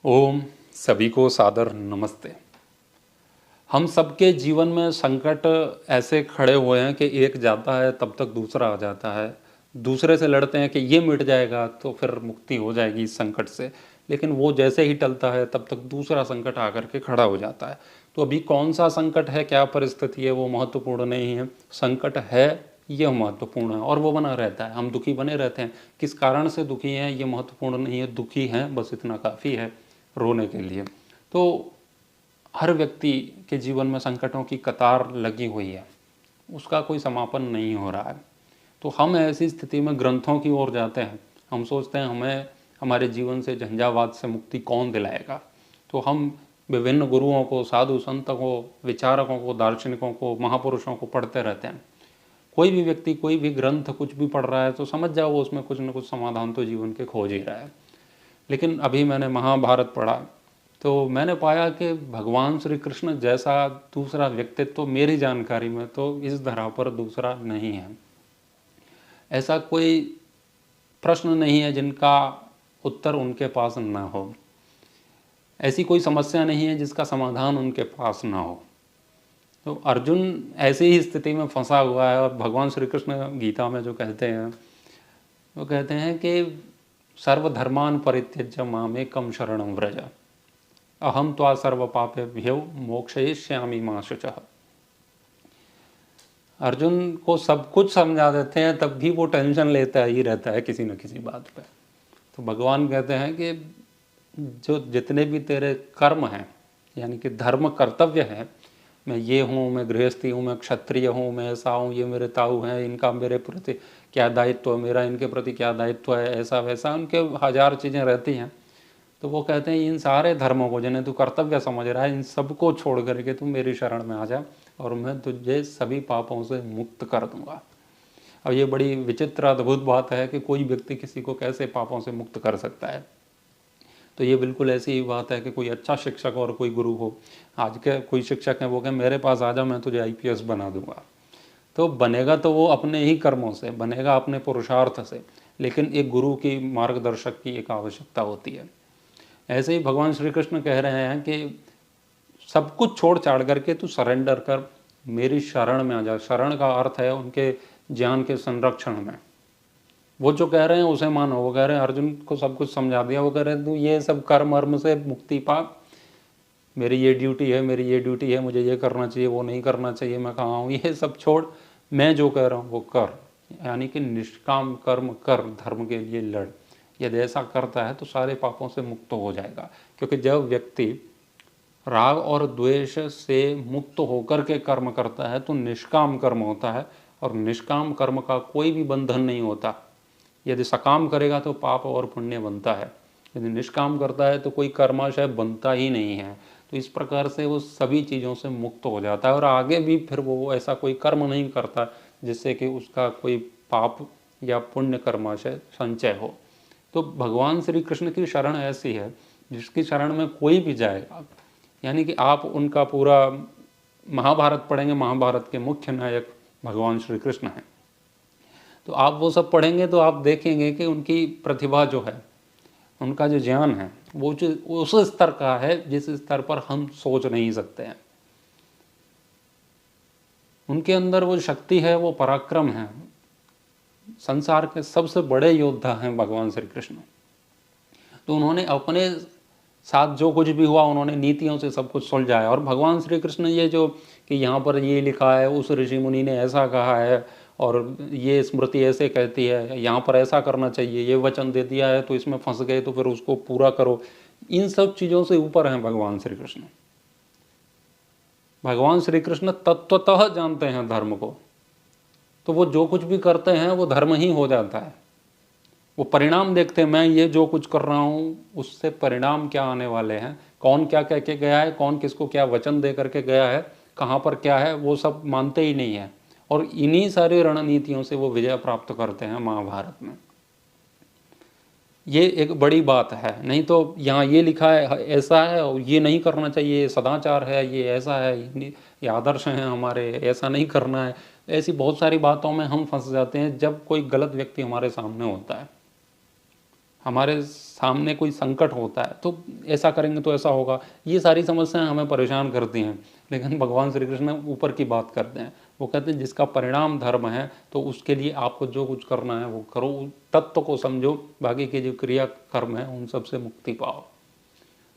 ओम सभी को सादर नमस्ते। हम सबके जीवन में संकट ऐसे खड़े हुए हैं कि एक जाता है तब तक दूसरा आ जाता है। दूसरे से लड़ते हैं कि ये मिट जाएगा तो फिर मुक्ति हो जाएगी इस संकट से, लेकिन वो जैसे ही टलता है तब तक दूसरा संकट आकर के खड़ा हो जाता है। तो अभी कौन सा संकट है, क्या परिस्थिति है, वो महत्वपूर्ण नहीं है। संकट है यह महत्वपूर्ण है और वो बना रहता है। हम दुखी बने रहते हैं, किस कारण से दुखी हैं ये महत्वपूर्ण नहीं है। दुखी हैं बस इतना काफ़ी है रोने के लिए। तो हर व्यक्ति के जीवन में संकटों की कतार लगी हुई है, उसका कोई समापन नहीं हो रहा है। तो हम ऐसी स्थिति में ग्रंथों की ओर जाते हैं। हम सोचते हैं हमें हमारे जीवन से झंझावात से मुक्ति कौन दिलाएगा। तो हम विभिन्न गुरुओं को, साधु संतों को, विचारकों को, दार्शनिकों को, महापुरुषों को पढ़ते रहते हैं। कोई भी व्यक्ति कोई भी ग्रंथ कुछ भी पढ़ रहा है तो समझ जाओ वो उसमें कुछ न कुछ समाधान तो जीवन के खोज ही रहा है। लेकिन अभी मैंने महाभारत पढ़ा तो मैंने पाया कि भगवान श्री कृष्ण जैसा दूसरा व्यक्तित्व तो मेरी जानकारी में तो इस धरा पर दूसरा नहीं है। ऐसा कोई प्रश्न नहीं है जिनका उत्तर उनके पास ना हो। ऐसी कोई समस्या नहीं है जिसका समाधान उनके पास ना हो। तो अर्जुन ऐसी ही स्थिति में फंसा हुआ है और भगवान श्री कृष्ण गीता में जो कहते हैं वो कहते हैं कि सर्वधर्मान परित्यज्य मामेकं शरणं व्रज अहम त्वा सर्व पापेभ्यो मोक्षयिष्यामि मा शुचः। अर्जुन को सब कुछ समझा देते हैं तब भी वो टेंशन लेता ही रहता है किसी न किसी बात पे। तो भगवान कहते हैं कि जो जितने भी तेरे कर्म हैं, यानी कि धर्म कर्तव्य है, मैं ये हूँ, मैं गृहस्थी हूँ, मैं क्षत्रिय हूँ, मैं ऐसा हूँ, ये मेरे ताऊ हैं, इनका मेरे प्रति क्या दायित्व है, मेरा इनके प्रति क्या दायित्व है, ऐसा वैसा उनके हजार चीज़ें रहती हैं। तो वो कहते हैं इन सारे धर्मों को जिन्हें तू कर्तव्य समझ रहा है, इन सबको छोड़ करके तू मेरी शरण में आ जा और मैं तुझे सभी पापों से मुक्त कर दूंगा। अब ये बड़ी विचित्र अद्भुत बात है कि कोई व्यक्ति किसी को कैसे पापों से मुक्त कर सकता है। तो ये बिल्कुल ऐसी ही बात है कि कोई अच्छा शिक्षक और कोई गुरु हो। आज के कोई शिक्षक हैं वो कहें मेरे पास आ जा, मैं तुझे IPS बना दूंगा। तो बनेगा तो वो अपने ही कर्मों से बनेगा, अपने पुरुषार्थ से, लेकिन एक गुरु की, मार्गदर्शक की एक आवश्यकता होती है। ऐसे ही भगवान श्री कृष्ण कह रहे हैं कि सब कुछ छोड़ छाड़ करके तू सरेंडर कर, मेरी शरण में आ जा। शरण का अर्थ है उनके ज्ञान के संरक्षण में। वो जो कह रहे हैं उसे मानो। वो कह रहे हैं अर्जुन को सब कुछ समझा दिया, वो कह रहे हैं तू ये सब कर्म अर्म से मुक्ति पा, मेरी ये ड्यूटी है, मेरी ये ड्यूटी है, मुझे ये करना चाहिए, वो नहीं करना चाहिए, मैं कहाँ हूँ, ये सब छोड़, मैं जो कह रहा हूँ वो कर। यानी कि निष्काम कर्म कर, धर्म के लिए लड़। यदि ऐसा करता है तो सारे पापों से मुक्त हो जाएगा। क्योंकि जब व्यक्ति राग और द्वेष से मुक्त होकर के कर्म करता है तो निष्काम कर्म होता है, और निष्काम कर्म का कोई भी बंधन नहीं होता। यदि सकाम करेगा तो पाप और पुण्य बनता है, यदि निष्काम करता है तो कोई कर्माशय बनता ही नहीं है। तो इस प्रकार से वो सभी चीज़ों से मुक्त हो जाता है और आगे भी फिर वो ऐसा कोई कर्म नहीं करता जिससे कि उसका कोई पाप या पुण्य कर्माशय संचय हो। तो भगवान श्री कृष्ण की शरण ऐसी है जिसकी शरण में कोई भी जाएगा, यानी कि आप उनका पूरा महाभारत पढ़ेंगे, महाभारत के मुख्य नायक भगवान श्री कृष्ण हैं, तो आप वो सब पढ़ेंगे तो आप देखेंगे कि उनकी प्रतिभा जो है, उनका जो ज्ञान है वो जो उस स्तर का है जिस स्तर पर हम सोच नहीं सकते हैं। उनके अंदर वो शक्ति है, वो पराक्रम है। संसार के सबसे बड़े योद्धा हैं भगवान श्री कृष्ण। तो उन्होंने अपने साथ जो कुछ भी हुआ उन्होंने नीतियों से सब कुछ सुलझाया। और भगवान श्री कृष्ण ये जो कि यहाँ पर ये लिखा है, उस ऋषि मुनि ने ऐसा कहा है और ये स्मृति ऐसे कहती है, यहाँ पर ऐसा करना चाहिए, ये वचन दे दिया है तो इसमें फंस गए तो फिर उसको पूरा करो, इन सब चीज़ों से ऊपर हैं भगवान श्री कृष्ण। भगवान श्री कृष्ण तत्वतः जानते हैं धर्म को, तो वो जो कुछ भी करते हैं वो धर्म ही हो जाता है। वो परिणाम देखते हैं, मैं ये जो कुछ कर रहा हूँ उससे परिणाम क्या आने वाले हैं, कौन क्या कह के गया है, कौन किसको क्या वचन दे करके गया है, कहाँ पर क्या है, वो सब मानते ही नहीं है। और इन्हीं सारी रणनीतियों से वो विजय प्राप्त करते हैं महाभारत में। ये एक बड़ी बात है। नहीं तो यहाँ ये लिखा है ऐसा है और ये नहीं करना चाहिए, ये सदाचार है, ये ऐसा है, ये आदर्श हैं हमारे, ऐसा नहीं करना है। ऐसी बहुत सारी बातों में हम फंस जाते हैं जब कोई गलत व्यक्ति हमारे सामने होता है। हमारे सामने कोई संकट होता है तो ऐसा करेंगे तो ऐसा होगा, ये सारी समस्याएं हमें परेशान करती हैं। लेकिन भगवान श्री कृष्ण ऊपर की बात करते हैं, वो कहते हैं जिसका परिणाम धर्म है तो उसके लिए आपको जो कुछ करना है वो करो, तत्व को समझो, बाकी के जो क्रिया कर्म है उन सबसे मुक्ति पाओ।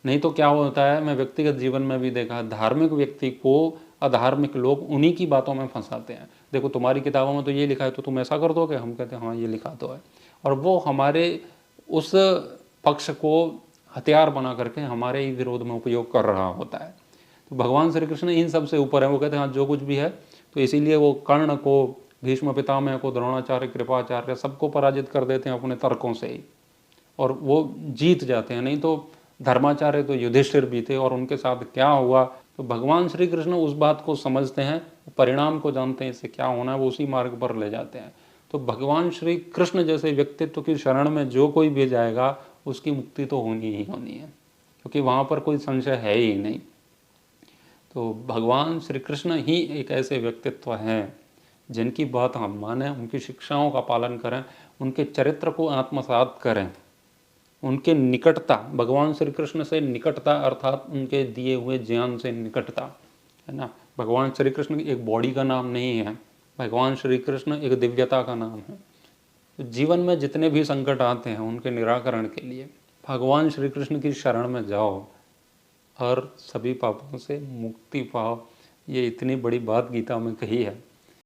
नहीं तो क्या होता है, मैं व्यक्तिगत जीवन में भी देखा, धार्मिक व्यक्ति को अधार्मिक लोग उन्हीं की बातों में फंसाते हैं। देखो तुम्हारी किताबों में तो ये लिखा है तो तुम ऐसा कर दोगे, हम कहते हैं हाँ ये लिखा तो है, और वो हमारे उस पक्ष को हथियार बना करके हमारे ही विरोध में उपयोग कर रहा होता है। तो भगवान श्री कृष्ण इन सब से ऊपर है, वो कहते हैं हाँ जो कुछ भी है, तो इसीलिए वो कर्ण को, भीष्म पितामह को, द्रोणाचार्य, कृपाचार्य सबको पराजित कर देते हैं अपने तर्कों से ही, और वो जीत जाते हैं। नहीं तो धर्माचार्य तो युधिष्ठिर भी थे और उनके साथ क्या हुआ, तो भगवान श्री कृष्ण उस बात को समझते हैं, परिणाम को जानते हैं इससे क्या होना है, वो उसी मार्ग पर ले जाते हैं। तो भगवान श्री कृष्ण जैसे व्यक्तित्व की शरण में जो कोई भी जाएगा उसकी मुक्ति तो होनी ही होनी है, क्योंकि वहाँ पर कोई संशय है ही नहीं। तो भगवान श्री कृष्ण ही एक ऐसे व्यक्तित्व हैं जिनकी बात हम मानें, उनकी शिक्षाओं का पालन करें, उनके चरित्र को आत्मसात करें, उनके निकटता, भगवान श्री कृष्ण से निकटता अर्थात उनके दिए हुए ज्ञान से निकटता, है ना। भगवान श्री कृष्ण एक बॉडी का नाम नहीं है, भगवान श्री कृष्ण एक दिव्यता का नाम है। तो जीवन में जितने भी संकट आते हैं उनके निराकरण के लिए भगवान श्री कृष्ण की शरण में जाओ और सभी पापों से मुक्ति पाओ। ये इतनी बड़ी बात गीता में कही है।